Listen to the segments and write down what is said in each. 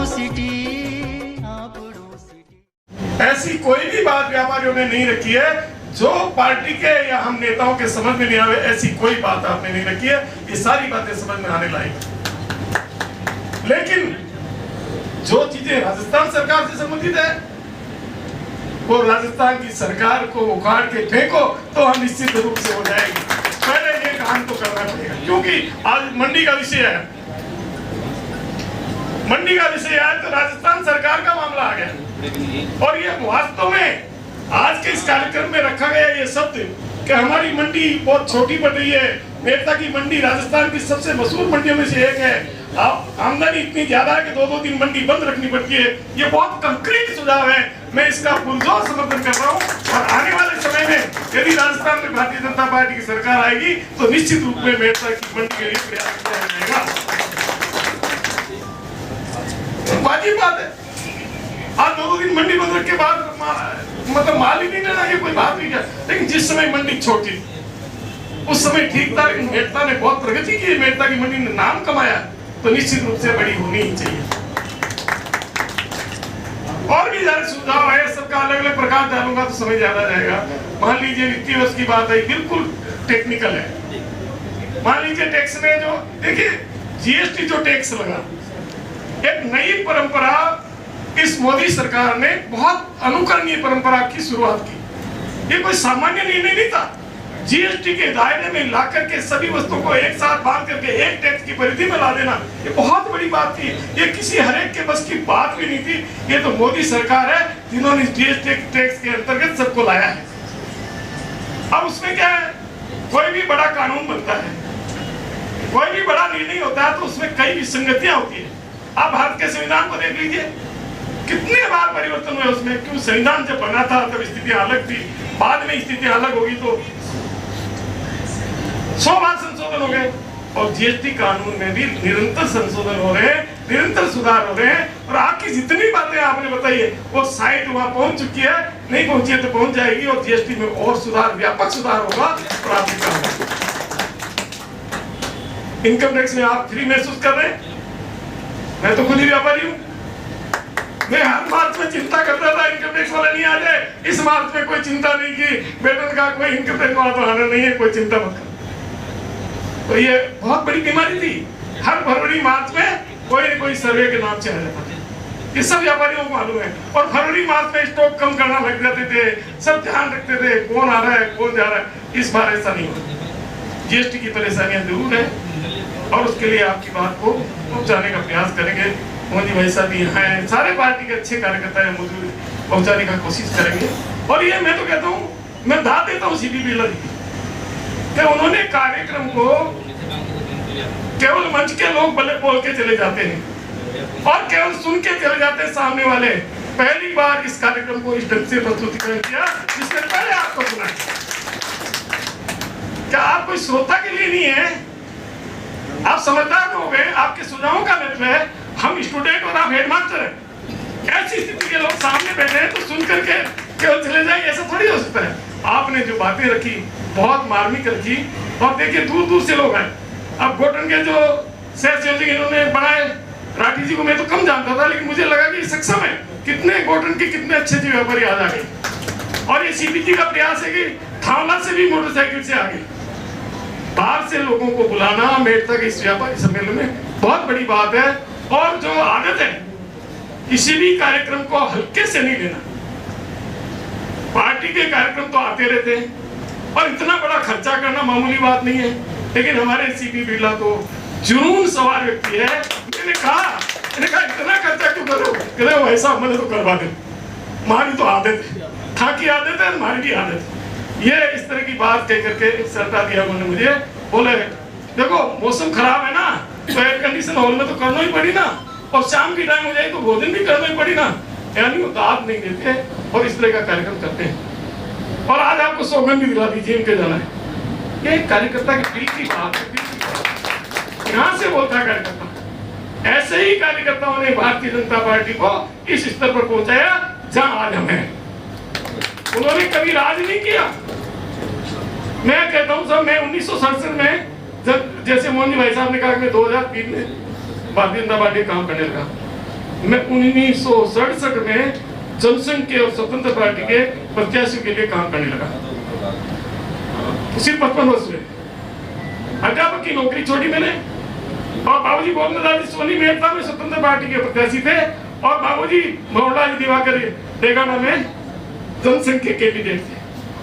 City, ऐसी कोई भी बात व्यापारियों ने नहीं रखी है जो पार्टी के या हम नेताओं के समझ में नहीं आवे। ऐसी कोई बात आपने नहीं रखी है, ये सारी बातें समझ में आने लायक। लेकिन जो चीजें राजस्थान सरकार से संबंधित है वो राजस्थान की सरकार को उखाड़ के फेंको तो हम निश्चित रूप से हो जाएगी। पहले ये काम तो करना पड़ेगा, क्योंकि आज मंडी का विषय है। मंडी का विषय है तो राजस्थान सरकार का मामला आ गया। और ये वास्तव में आज के इस कार्यक्रम में रखा गया ये शब्द कि हमारी मंडी बहुत छोटी पड़ रही है। मेरठा की मंडी राजस्थान की सबसे मशहूर मंडियों में से एक है। आमदनी इतनी ज्यादा है कि 2-2 दिन मंडी बंद रखनी पड़ती है। ये बहुत कंक्रीट सुझाव है, मैं इसका पुरजोर समर्थन कर रहा हूँ। और आने वाले समय में यदि राजस्थान में भारतीय जनता पार्टी की सरकार आएगी तो निश्चित रूप में मेरठा की मंडी के लिए प्रयास किया जाएगा। वाजिब बात है। आज 2-2 दिन मंडी बंद रख के बाद मतलब माल ही नहीं लेना, ये कोई बात नहीं है। लेकिन जिस समय मंडी छोटी उस समय ठीक था, लेकिन मेरठा ने बहुत प्रगति की। मेरठा की मंडी ने नाम कमाया तो निश्चित रूप से बड़ी होनी ही चाहिए। और भी ज्यादा सुझाव है, सबका अलग अलग प्रकार डालूंगा तो समझ ज्यादा जाएगा। मान लीजिए वित्तीय वर्ष की बात है, बिल्कुल टेक्निकल है। मान लीजिए टैक्स में जो देखिए जीएसटी जो टैक्स लगा, एक नई परंपरा इस मोदी सरकार ने बहुत अनुकरणीय परंपरा की शुरुआत की। ये कोई सामान्य निर्णय नहीं था। जीएसटी के दायरे में ला करके सभी वस्तुओं को एक साथ बांध करके एक टैक्स की परिधि में ला देना, ये बहुत बड़ी बात थी। ये किसी हरेक के बस की बात भी नहीं थी। ये तो मोदी सरकार है जिन्होंने जीएसटी टैक्स के अंतर्गत सबको लाया है। अब उसमें क्या है, कोई भी बड़ा कानून बनता है, कोई भी बड़ा निर्णय होता है तो उसमें कई विसंगतियां होती है। आप भारत के संविधान को देख लीजिए, कितने बार परिवर्तन हुए उसमें। क्यों, संविधान जब बना था तब स्थितियां अलग थी, बाद में स्थितियां अलग होगी तो 100 बार संशोधन हो गए। और जीएसटी कानून में भी निरंतर संशोधन हो रहे हैं, निरंतर सुधार हो रहे हैं। और आपकी जितनी बातें आपने बताई है वो साइट वहां पहुंच चुकी है, नहीं पहुंची है तो पहुंच जाएगी। और जीएसटी में और सुधार, व्यापक सुधार होगा। और आप इनकम टैक्स में आप फ्री महसूस कर रहे हैं। मैं तो खुद ही व्यापारी हूँ, मैं हर मार्च में चिंता करता था इनकम टैक्स वाला नहीं आ जाए। इस मार्च में कोई चिंता नहीं की, वेतन का कोई इनकम टैक्स वाला तो आना नहीं है, कोई चिंता मत कर। तो ये बहुत बड़ी बीमारी थी। हर फरवरी मार्च में कोई न कोई सर्वे के नाम से आ जाता था, ये सब व्यापारियों को मालूम है। और फरवरी मार्च में स्टॉक कम करना लग जाते थे, सब ध्यान रखते थे कौन आ रहा है कौन जा रहा है। इस बार ऐसा नहीं हुआ। जीएसटी की परेशानियां जरूर है और उसके लिए आपकी बात को पहुंचाने का प्रयास करेंगे। मोदी भाई साहब यहाँ हैं, सारे पार्टी के अच्छे कार्यकर्ता मौजूद पहुंचाने का कोशिश करेंगे। और ये मैं तो कहता हूँ, मैं दाद देता हूँ सीपी बिरला जी कि उन्होंने कार्यक्रम को केवल मंच के लोग भले बोल के चले जाते हैं और केवल सुन के चले जाते हैं सामने वाले। पहली बार इस कार्यक्रम को इस ढंग से प्रस्तुतिकरण किया जिसने पहले आपको सुना। क्या आप कोई श्रोता के लिए नहीं है, आप समझदार हो गए, आपके सुझावों का महत्व है। हम स्टूडेंट और आप हेडमास्टर हैं। ऐसी स्थिति के लोग सामने बैठे हैं तो सुन करके केवल चले जाए, ऐसा थोड़ी हो सकता है। आपने जो बातें रखी बहुत मार्मिक रखी। और देखिए दूर दूर से लोग आए। अब गोटन के जो सेल्स इन्होंने बनाए, राठी जी को मैं तो कम जानता था, लेकिन मुझे लगा कि सक्षम है। कितने गोटन के कितने अच्छे अच्छे व्यापारी आज आ गए। और ये सीपीजी का प्रयास है कि थावला से भी मोटरसाइकिल से आगे बाहर से लोगों को बुलाना मेरठा के इस व्यापारी सम्मेलन में बहुत बड़ी बात है। और जो आदत है किसी भी कार्यक्रम को हल्के से नहीं लेना। पार्टी के कार्यक्रम तो आते रहते हैं और इतना बड़ा खर्चा करना मामूली बात नहीं है। लेकिन हमारे सीपी बिरला तो जुनून सवार व्यक्ति है। मैंने कहा इतना खर्चा क्यों करो, कहते हो भाई साहब मैंने तो करवा दे, हमारी तो आदत है, था की आदत है, हमारी भी आदत है। ये इस तरह की बात कह करके सरकार दिया उन्होंने मुझे बोले देखो मौसम खराब है ना तो एयर कंडीशन हॉल में तो करना ही पड़ी ना, और शाम की टाइम हो जाए तो भोजन भी करना ही पड़ी ना। यानी वो दाद नहीं देते और इस तरह का कार्यक्रम करते हैं। और आज आपको सौगंध भी दिला दीजिए इनके जाना है। ये कार्यकर्ता की दिल की बात है, यहाँ से बोलता है कार्यकर्ता। ऐसे ही कार्यकर्ताओं ने भारतीय जनता पार्टी को इस स्तर पर पहुंचाया जहां आज हम हैं। उन्होंने कभी राज नहीं किया। मैं कहता हूं साहब, मैं 1967 में जैसे मोहन जी भाई साहब ने कहा कि मैं 2003 में भारतीय जनता पार्टी काम करने लगा, मैं 1967 में जनसंघ के और स्वतंत्र पार्टी के प्रत्याशियों के लिए काम करने लगा। सिर्फ 55 वर्ष में अध्यापक की नौकरी छोड़ी मैंने, और बाबूजी गोविंदलाल जी सोनी मेहता में स्वतंत्र पार्टी के प्रत्याशी थे, और बाबूजी मोहनलाल दिवाकर डेगाना में जनसंघ के कैंडिडेट थे,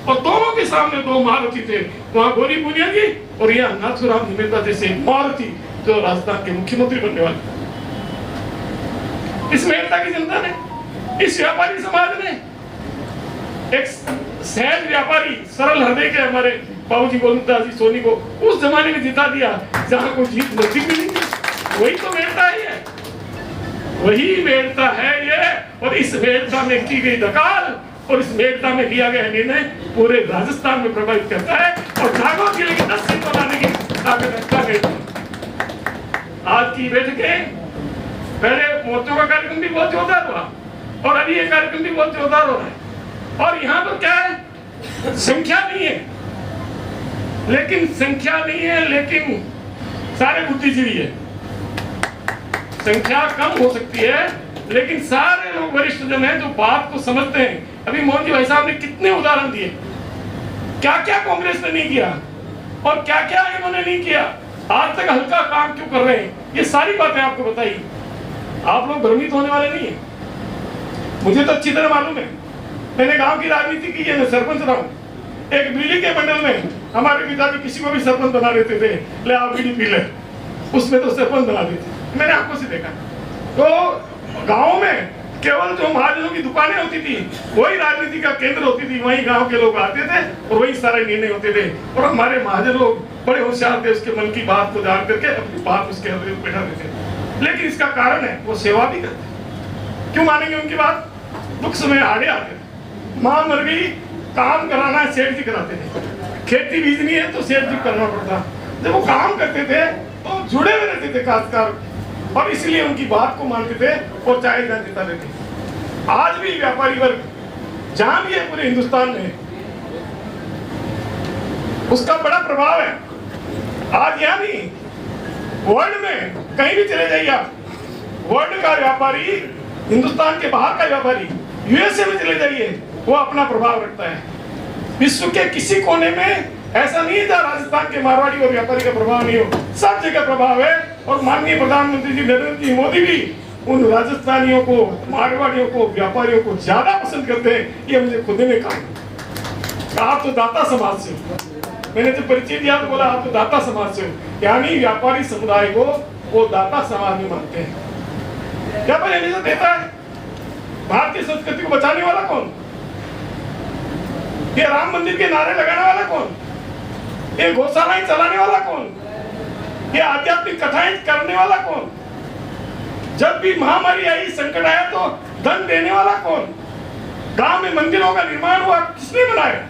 और दोनों के सामने दो महारथी थे, वहां गौरी पुनिया जी और यहाँ नाथुराम मेहता जैसे महारथी जो राजस्थान के मुख्यमंत्री बनने वाले। इस मेहता की जनता ने, इस व्यापारी समाज ने एक सहज व्यापारी सरल हृदय के हमारे बाबूजी गोविंदलाल जी सोनी को उस जमाने में जिता दिया जहां कोई जीत नजदीक भी नहीं थी। वही तो मेहता है, वही मेहता है ये। और इस मेहता में की गई दकाल और इस मेहता में लिया गया निर्णय पूरे राजस्थान में प्रभावित करता है, और नागौर जिले की 10 सीट बनाने की ताकत रखता है। आज की बैठकें, पहले मोर्चों का कार्यक्रम भी बहुत जोरदार हुआ, और अभी ये कार्यक्रम भी बहुत जोरदार हो रहा है। और यहाँ पर क्या है, संख्या नहीं है, लेकिन सारे बुद्धिजीवी है। संख्या कम हो सकती है, लेकिन सारे लोग वरिष्ठ जन हैं जो बात को समझते हैं। अभी मोहन जी भाई साहब ने कितने उदाहरण दिए, क्या क्या कांग्रेस ने नहीं किया और क्या क्या इन्होंने नहीं किया, आज तक हल्का काम क्यों कर रहे हैं, ये सारी बातें आपको बताई। आप लोग भ्रमित होने वाले नहीं है, मुझे तो अच्छी तरह मालूम है। मैंने गांव की राजनीति की है, मैं सरपंच रहा हूँ। एक बिजली के मंडल में हमारे पिताजी किसी को भी सरपंच बना देते थे, ले आप बीड़ी पी ले, उसमें तो सरपंच बना देते। मैंने आंखों से देखा। तो गाँव में केवल जो महाजनों की दुकानें होती थी वही राजनीति का केंद्र होती थी, वही गांव के लोग आते थे और वही सारे निर्णय होते थे। और हमारे महाजन लोग बड़े होशियार थे, उसके मन की बात को जान करके अपनी बात उसके हृदय में बैठा देते। लेकिन इसका कारण है वो सेवा भी करते। क्यों मानेंगे उनकी बात? दुख समय आड़े आते थे। माँ मर गई, काम कराना सेठ जी कराते थे, खेती बीजनी है तो सेठ जी करना पड़ता। जब वो काम करते थे तो जुड़े हुए रहते थे काश्तकार, और इसलिए उनकी बात को मानते थे और चाहे ना देता रहते। आज भी व्यापारी वर्ग जहां भी है पूरे हिंदुस्तान में, उसका बड़ा प्रभाव है। आज यहाँ नहीं, वर्ल्ड में कहीं भी चले जाइए आप, वर्ल्ड का व्यापारी, हिंदुस्तान के बाहर का व्यापारी, यूएसए में चले जाइए, वो अपना प्रभाव रखता है। विश्व के किसी कोने में ऐसा नहीं है जहाँ राजस्थान के मारवाड़ी और व्यापारी का प्रभाव नहीं हो, सब जगह प्रभाव है। और माननीय प्रधानमंत्री जी नरेंद्र जी मोदी भी उन राजस्थानियों को, मारवाड़ियों को, व्यापारियों को ज्यादा पसंद करते हैं। ये मुझे खुद ने कहा। आप तो दाता समाज से, मैंने तो परिचय दिया तो बोला आप तो दाता समाज से, यानी व्यापारी समुदाय को वो दाता समाज में मानते हैं। व्यापारी हमेशा देता है। भारतीय संस्कृति को बचाने वाला कौन? ये राम मंदिर के नारे लगाने वाला कौन? ये गौशालाएं चलाने वाला कौन? ये आध्यात्मिक कथाएं करने वाला कौन? जब भी महामारी आई, संकट आया तो धन देने वाला कौन? गांव में मंदिरों का निर्माण हुआ, किसने बनाया?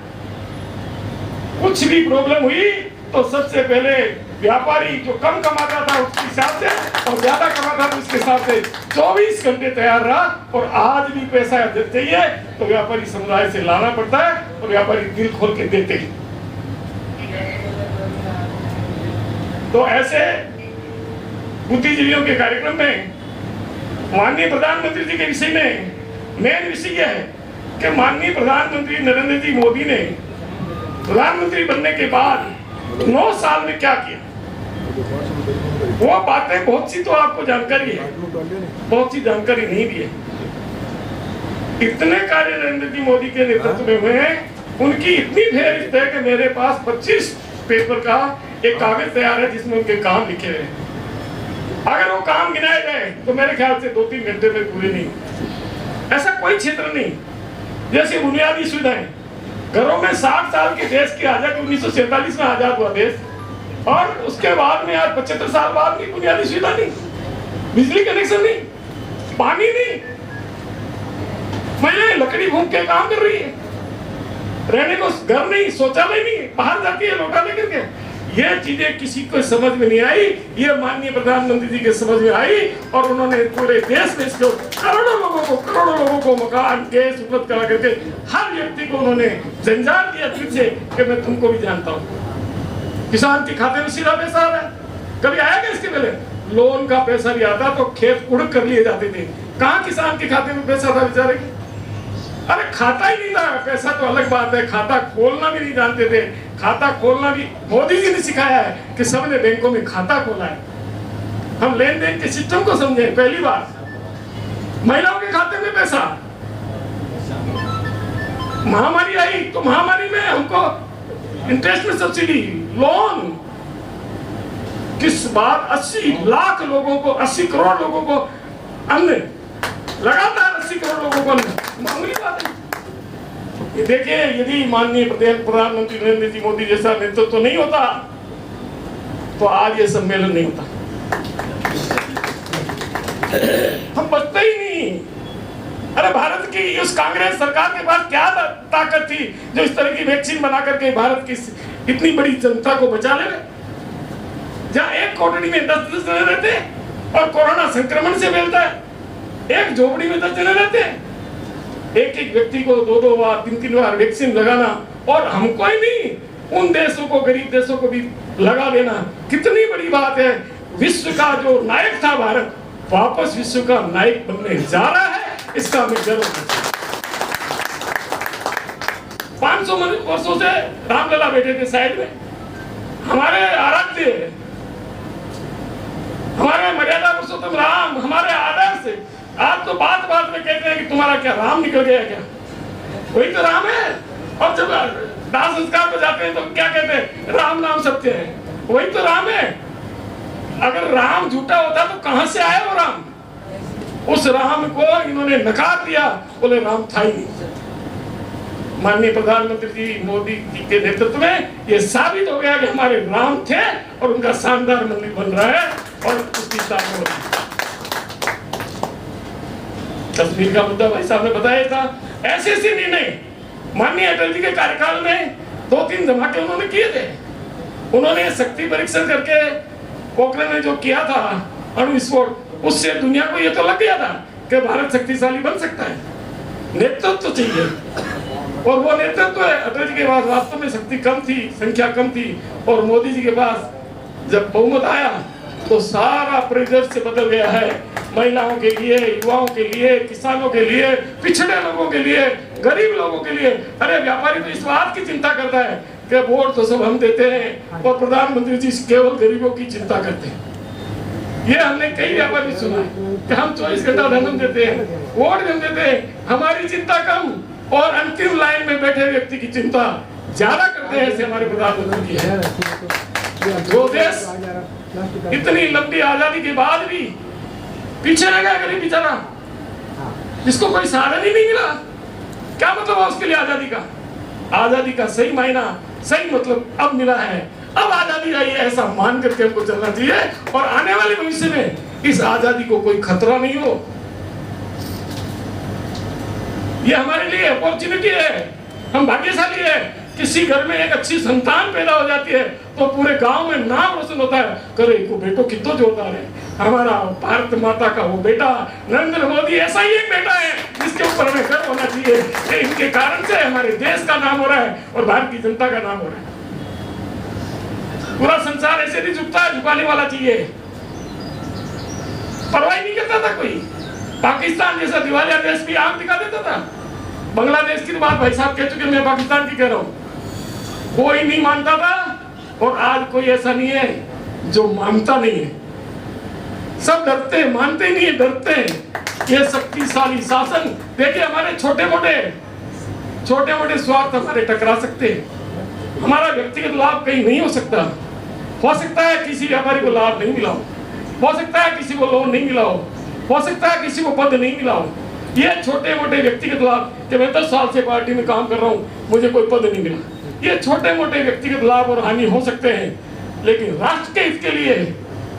कुछ भी प्रॉब्लम हुई तो सबसे पहले व्यापारी जो कम कमाता था उसके हिसाब से और ज्यादा कमाता था उसके हिसाब से 24 घंटे तैयार रहा। और आज भी पैसा चाहिए तो व्यापारी समुदाय से लाना पड़ता है, और व्यापारी दिल खोल के देते हैं। तो ऐसे बुद्धिजीवियों के कार्यक्रम में माननीय प्रधानमंत्री जी के विषय में मेन विषय यह है कि माननीय प्रधानमंत्री नरेंद्र जी मोदी ने प्रधानमंत्री बनने के बाद 9 साल में क्या किया, वो बातें बहुत सी तो आपको जानकारी है, बहुत सी जानकारी नहीं भी है। इतने कार्य नरेंद्र जी मोदी के नेतृत्व में हुए हैं, उनकी इतनी फेहरिस्त है कि मेरे पास 25 पेपर का एक कागज तैयार है जिसमें उनके काम लिखे हुए हैं। अगर वो काम गिनाए गए तो मेरे ख्याल से 2-3 घंटे में पूरे नहीं। ऐसा कोई क्षेत्र नहीं। जैसे बुनियादी सुविधाएं, घरों में 60 साल के देश की आजादी, 1947 में आजाद हुआ देश, और उसके बाद में आज 75 साल बाद भी बुनियादी सुविधा नहीं, बिजली कनेक्शन नहीं, पानी नहीं, महिलाएं लकड़ी भून के काम कर रही है, रहने को घर नहीं, शौचालय नहीं, बाहर जाती है लोटा लेकर के। ये चीजें किसी को समझ में नहीं आई, ये माननीय प्रधानमंत्री जी के समझ में आई, और उन्होंने पूरे देश में इसको करोड़ों लोगों को मकान, गैस उपलब्ध करा करके हर व्यक्ति को उन्होंने जंजाल दिया फिर से कि मैं तुमको भी जानता हूँ। किसान के खाते में सीधा पैसा आ रहा है। कभी आया क्या इसके पहले? लोन का पैसा नहीं आता तो खेत उड़ कर लिए जाते थे। कहाँ किसान के खाते में पैसा था बेचारे के? अरे खाता ही नहीं था। पैसा तो अलग बात है, खाता खोलना भी नहीं जानते थे। खाता खोलना भी मोदी जी ने सिखाया है कि सबने बैंकों में खाता खोला है। हम लेन देन के सिस्टम को समझे। पहली बार महिलाओं के खाते में पैसा, महामारी आई तो महामारी में हमको इंटरेस्ट में सब्सिडी, लोन। किस बार 80 लाख लोगों को, 80 करोड़ लोगों को हमने लगातार 80 करोड़ लोगों को मामूली बात है। ये देखिए, यदि माननीय प्रधानमंत्री नरेंद्र जी मोदी जैसा नेतृत्व तो नहीं होता तो आज ये सम्मेलन नहीं होता। हम बचते ही नहीं। अरे भारत की उस कांग्रेस सरकार के पास क्या ताकत थी जो इस तरह की वैक्सीन बना करके भारत की इतनी बड़ी जनता को बचा ले? जहाँ एक कोठरी में 10 जने रहते और कोरोना संक्रमण से फैलता है, एक झोपड़ी में 10 जने रहते हैं। एक एक व्यक्ति को 2-2 बार 3-3 बार वैक्सीन लगाना, और हमको ही नहीं उन देशों को, गरीब देशों को भी लगा देना, कितनी बड़ी बात है। विश्व का जो नायक था भारत, वापस विश्व का नायक बनने जा रहा है। इसका हमें गर्व है। 500 वर्षों से रामलला बैठे थे साइड में, हमारे आराध्य, हमारे मर्यादा पुरुषोत्तम राम, हमारे आदर्श। आप तो बात बात में कहते हैं कि तुम्हारा क्या राम निकल गया क्या? वही तो राम है। और जब दाह संस्कार पे जाते हैं तो क्या कहते हैं? राम नाम सत्य है। वही तो राम है। अगर राम झूठा होता तो कहां से आया वो राम? उस राम को इन्होंने नकार दिया, बोले राम था ही नहीं। माननीय प्रधानमंत्री जी मोदी जी के नेतृत्व में ये साबित हो गया कि हमारे राम थे और उनका शानदार मंदिर बन रहा है। और उसकी कश्मीर का मुद्दा भाई साहब ने बताया था। ऐसे निर्णय माननीय अटल जी के कार्यकाल में 2-3 धमाके उन्होंने किए थे। उन्होंने शक्ति परीक्षण करके पोखरण में जो किया था अणु विस्फोट, उससे दुनिया को ये तो लग गया था कि भारत शक्तिशाली बन सकता है। नेतृत्व चाहिए, और वो नेतृत्व है। अटल जी के पास वास्तव में शक्ति कम थी, संख्या कम थी, और मोदी जी के पास जब बहुमत आया तो सारा परिदृश्य बदल गया है। महिलाओं के लिए, युवाओं के लिए, किसानों के लिए, पिछड़े लोगों के लिए, गरीब लोगों के लिए। अरे व्यापारी तो इस बात की चिंता करता है कि वोट तो सब हम देते हैं और प्रधानमंत्री जी केवल गरीबों की चिंता करते हैं। ये हमने कई व्यापारी सुना है कि हम 24 घंटा धर्म देते हैं, वोट हम देते हैं, हमारी चिंता कम, और अंतिम लाइन में बैठे व्यक्ति की चिंता ज्यादा करते हैं। ऐसे हमारे प्रधानमंत्री जी है। जो देश इतनी लंबी आजादी के बाद भी पीछे रह गया गरीब बेचारा, जिसको कोई साधन ही नहीं मिला, क्या मतलब है उसके लिए आजादी का? आजादी का सही मायना, सही मतलब अब मिला है। अब आजादी आई है ऐसा मान करके हमको चलना चाहिए, और आने वाले भविष्य में इस आजादी को कोई खतरा नहीं हो। ये हमारे लिए अपॉर्चुनिटी है। हम भाग्यशाली है। किसी घर में एक अच्छी संतान पैदा हो जाती है तो पूरे गांव में नाम रोशन होता है, करे को बेटो कितना जोरदार है, हमारा भारत माता का वो बेटा नरेंद्र मोदी ऐसा ही एक बेटा है जिसके ऊपर हमें गर्व होना चाहिए। इनके कारण से हमारे देश का नाम हो रहा है और भारत की जनता का नाम हो रहा है। पूरा संसार ऐसे नहीं झुकता, झुकाने वाला चाहिए। परवाह नहीं करता था कोई। पाकिस्तान जैसा दिवालिया देश भी आंख दिखा देता था। बांग्लादेश की बात भाई साहब कह चुके, मैं पाकिस्तान की कह रहा हूँ। कोई नहीं मानता था, और आज कोई ऐसा नहीं है जो मानता नहीं है। सब डरते हैं, मानते नहीं है, डरते हैं। ये शक्तिशाली शासन देखिए, हमारे छोटे मोटे स्वार्थ हमारे टकरा सकते हैं। हमारा व्यक्तिगत लाभ कहीं नहीं हो सकता। हो सकता है किसी व्यापारी को लाभ नहीं मिला हो सकता है किसी को लोन नहीं मिला हो सकता है किसी को पद नहीं मिला हो। ये छोटे मोटे व्यक्तिगत लाभ कि मैं 10 साल से पार्टी में काम कर रहा हूँ, मुझे कोई पद नहीं मिला, ये छोटे मोटे व्यक्तिगत लाभ और हानि हो सकते हैं। लेकिन राष्ट्र के हित के लिए,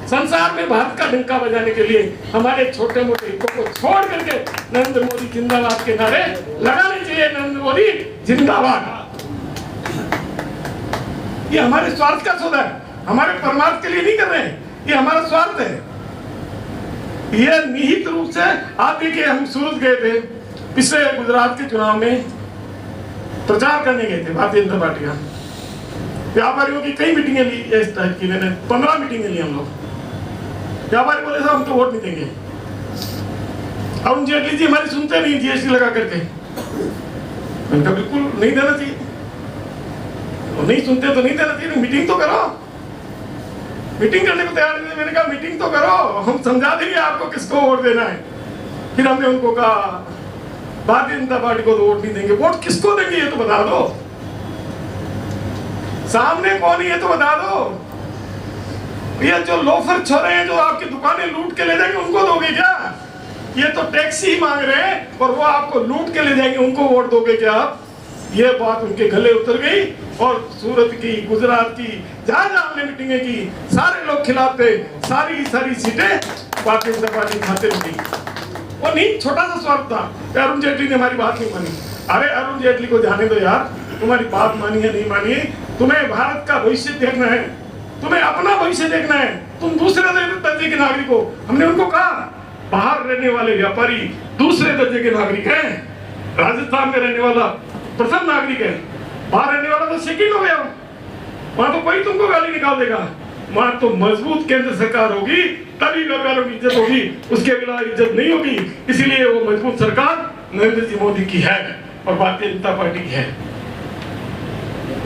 संसार में भारत का डंका बजाने के लिए हमारे छोटे मोटे हितों को छोड़ करके नरेंद्र मोदी जिंदाबाद के नारे लगाने चाहिए। नरेंद्र मोदी जिंदाबाद। ये हमारे स्वार्थ का सौदा है, हमारे परमार्थ के लिए नहीं कर रहे हैं, ये हमारा स्वार्थ है। ये निहित रूप से आप देखिए, हम सूरत गए थे पिछले गुजरात के चुनाव में, प्रचार करने गए थे भारतीय जनता पार्टी का। व्यापारियों की कई मीटिंगें ली इस टाइप की, मैंने 15 मीटिंगें ली हम लोग। व्यापारी बोले साहब हम तो वोट नहीं देंगे। अरुण जेटली जी हमारी सुनते नहीं जीएसटी लगा करके। मैंने कहा बिल्कुल नहीं देना चाहिए, नहीं सुनते तो नहीं देना चाहिए, मीटिंग तो करो। मीटिंग करने को तैयार नहीं। मैंने कहा मीटिंग तो करो, हम समझा देंगे आपको किसको वोट देना है। फिर हमने उनको कहा भारतीय जनता पार्टी को तो वोट नहीं देंगे। वोट किसको देंगे ये तो बता दो, सामने कौन है ये तो बता दो। ये जो लोफर छोरे हैं जो आपकी दुकानें लूट के ले जाएंगे उनको दोगे क्या? ये तो टैक्सी ही मांग रहे हैं और वो आपको लूट के ले जाएंगे, उनको वोट दोगे क्या आप? ये बात उनके गले उतर गई। और सूरत की, गुजरात की, जहां जहां हमने मीटिंगें की, सारे लोग खिलाफ थे, सारी सीटें भारतीय जनता पार्टी खाते थी। वो नहीं, छोटा सा स्वार्थ था। अरुण जेटली ने हमारी बात नहीं मानी। अरे अरुण जेटली को जाने दो यार, तुम्हारी बात मानी है नहीं मानी, तुम्हें भारत का भविष्य देखना है, तुम्हें अपना भविष्य देखना है। तुम दूसरे दर्जे के नागरिक हो। हमने उनको कहा बाहर रहने वाले व्यापारी दूसरे दर्जे के नागरिक हैं, राजस्थान में रहने वाला प्रथम नागरिक है, बाहर रहने वाला तो सेकंड हो गया। वहां तो कोई तुमको गाली निकाल देगा। वहां तो मजबूत केंद्र सरकार होगी तभी व्यापारियों की इज्जत होगी, उसके बिना इज्जत नहीं होगी। इसीलिए वो मजबूत सरकार नरेंद्र जी मोदी की है और भारतीय जनता पार्टी की है।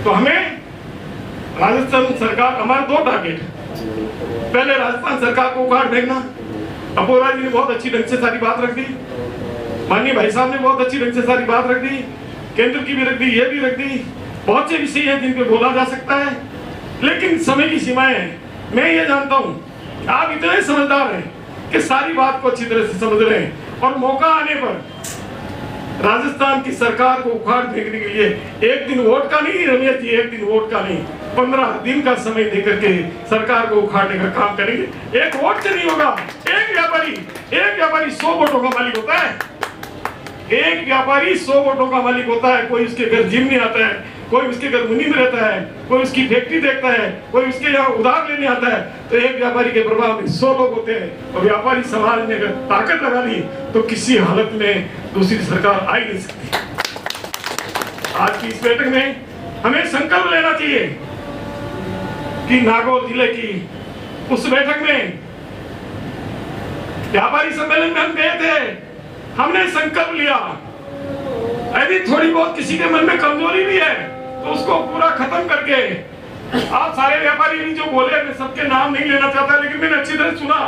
तो हमें राजस्थान सरकार, हमारे 2 टारगेट, पहले राजस्थान सरकार को उखाड़ फेंकना। अपोरा जी ने बहुत अच्छी ढंग से सारी बात रख दी, माननीय भाई साहब ने बहुत अच्छी ढंग से सारी बात रख दी, केंद्र की भी रख दी, ये भी रख दी। बहुत से विषय हैं जिन पे बोला जा सकता है, लेकिन समय की सीमाएं हैं। मैं ये जानता हूं आप इतने समझदार हैं कि सारी बात को अच्छी तरह से समझ रहे हैं और मौका आने पर राजस्थान की सरकार को उखाड़ फेंकने के लिए एक दिन वोट का नहीं रमेश जी, एक दिन वोट का नहीं, 15 दिन का समय देकर के सरकार को उखाड़ने का काम करेंगे। एक वोट से नहीं होगा। एक व्यापारी 100 वोटों का मालिक होता है। एक व्यापारी 100 वोटों का मालिक होता है। कोई उसके घर जिम नहीं आता है, कोई उसके घर मुनीम रहता है, कोई उसकी फैक्ट्री देखता है, कोई उसके यहाँ उधार लेने आता है। तो एक व्यापारी के प्रभाव में 100 लोग होते हैं और व्यापारी समाज ने अगर ताकत लगा दी तो किसी हालत में दूसरी सरकार आ ही नहीं सकती। आज की इस बैठक में हमें संकल्प लेना चाहिए कि नागौर जिले की उस बैठक में व्यापारी सम्मेलन में हम गए थे, हमने संकल्प लिया यदि थोड़ी बहुत किसी के मन में कमजोरी भी है तो उसको पूरा खत्म करके, आप सारे व्यापारी जो बोले, मैं सबके नाम नहीं लेना चाहता, लेकिन मैंने अच्छी तरह सुना,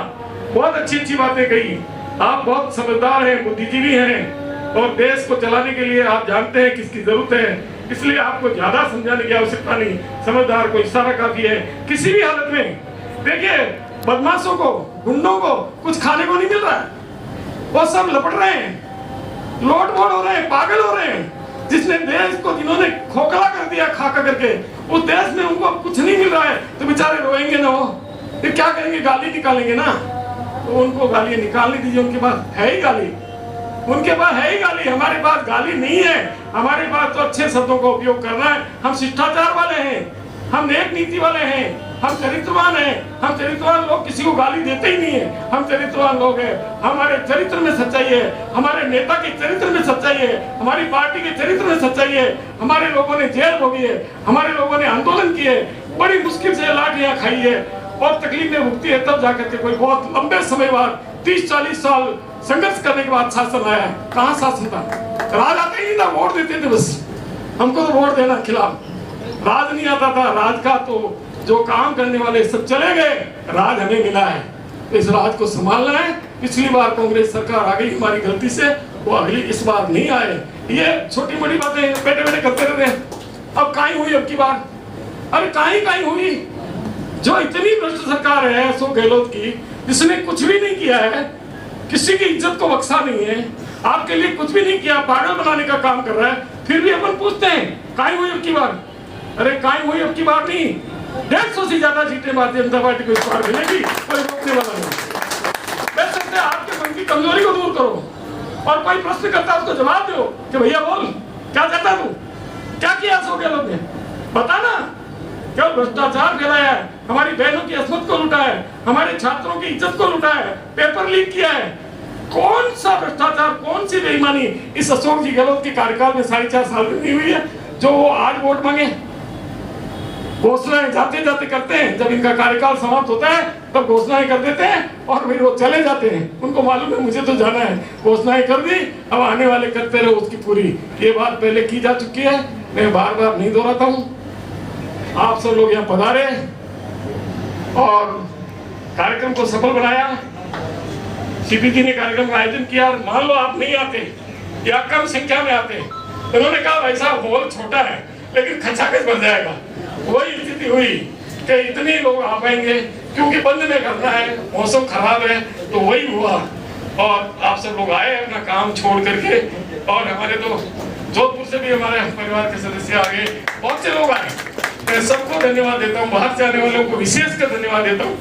बहुत अच्छी बातें कही। आप बहुत समझदार हैं, बुद्धिजीवी हैं और देश को चलाने के लिए आप जानते हैं किसकी जरूरत है, इसलिए आपको ज्यादा समझाने की आवश्यकता नहीं। समझदार को इशारा काफी है। किसी भी हालत में देखिए, बदमाशों को, गुंडों को कुछ खाने को नहीं मिल रहा है, वो सब लपट रहे हैं, लोट मोड़ हो रहे हैं, पागल हो रहे हैं। जिसने देश को जिन्होंने खोखला कर दिया खा करके, उस देश में उनको कुछ नहीं मिल रहा है तो बेचारे रोएंगे ना, वो फिर क्या करेंगे? गाली निकालेंगे ना। तो उनको गाली निकालने दीजिए, उनके पास है ही गाली, उनके पास है ही गाली। हमारे पास गाली नहीं है, हमारे पास तो अच्छे शब्दों का उपयोग करना है। हम शिष्टाचार वाले हैं, हम नेक नीति वाले हैं, हम चरित्रवान हैं। हम चरित्रवान लोग किसी को गाली देते ही नहीं है। हम चरित्रवान लोग हैं, हमारे चरित्र में सच्चाई है, हमारे नेता के चरित्र में सच्चाई है, हमारी पार्टी के चरित्र में सच्चाई है। हमारे लोगों ने जेल भोगी है, हमारे लोगों ने आंदोलन किए, बड़ी मुश्किल से लाठियां खाई है और तकलीफें भुगती है, तब जाकर के कोई बहुत लंबे समय बाद 30-40 साल संघर्ष करने के बाद शासन आया। कहाँ शासन था? राज आते ही था, वोट देते थे बस, हमको तो वोट देना खिलाफ। राज नहीं आता था, राज का तो जो काम करने वाले सब चले गए, राज हमें मिला है, तो इस राज को संभालना है। पिछली बार कांग्रेस सरकार आ गई हमारी गलती से, वो अगली इस बार नहीं आए। ये छोटी बड़ी बातें बैठे बैठे करते रहते हैं। अब काई हुई अब की बार? अरे काई हुई? जो इतनी भ्रष्ट सरकार है अशोक गहलोत की, जिसने कुछ भी नहीं किया है, किसी की इज्जत को बख्शा नहीं है, आपके लिए कुछ भी नहीं किया, पागल बनाने का काम कर रहा है, फिर भी अपन पूछते हैं काई हुई अब की बार? अरे काई हुई अब की बार नहीं, 150 से ज्यादा सीटें भारतीय जनता पार्टी को इस बार मिलेगी, कोई रोकने वाला नहीं। मैं सकते आपके मन की कमजोरी को दूर करो और कोई प्रश्न करता है उसको जवाब दो कि भैया बोल क्या करता तू, क्या किया अशोक गहलोत ने, बता ना। क्यों भ्रष्टाचार फैलाया है, हमारी बहनों की अस्मत को लुटा है, हमारे छात्रों की इज्जत को लुटा है, पेपर लीक किया है। कौन सा भ्रष्टाचार, कौन सी बेईमानी इस अशोक जी गहलोत के कार्यकाल में 4.5 साल में नहीं हुई है जो वो आज वोट मांगे? घोषणाएं जाते जाते करते हैं, जब इनका कार्यकाल समाप्त होता है तब घोषणाएं कर देते हैं और फिर वो चले जाते हैं। उनको मालूम है मुझे तो जाना है, घोषणाएं कर दी, अब आने वाले करते रहो उसकी पूरी। ये बात पहले की जा चुकी है, मैं बार बार नहीं दोहराता हूँ। आप सब लोग यहाँ पधारे और कार्यक्रम को सफल बनाया। सीपी जी ने कार्यक्रम का आयोजन किया। मान लो आप नहीं आते या कम संख्या में आते, उन्होंने कहा भाई साहब हॉल छोटा है लेकिन खचाखच बन जाएगा। वही स्थिति हुई कि इतने लोग आ पाएंगे, क्योंकि बंद में करना है, मौसम खराब है, तो वही हुआ। और आप सब लोग आए अपना काम छोड़ करके, और हमारे तो जोधपुर से भी हमारे परिवार के सदस्य आ गए, बहुत से लोग आए। मैं सबको धन्यवाद देता हूँ, बाहर से आने वालों को विशेषकर धन्यवाद देता हूँ।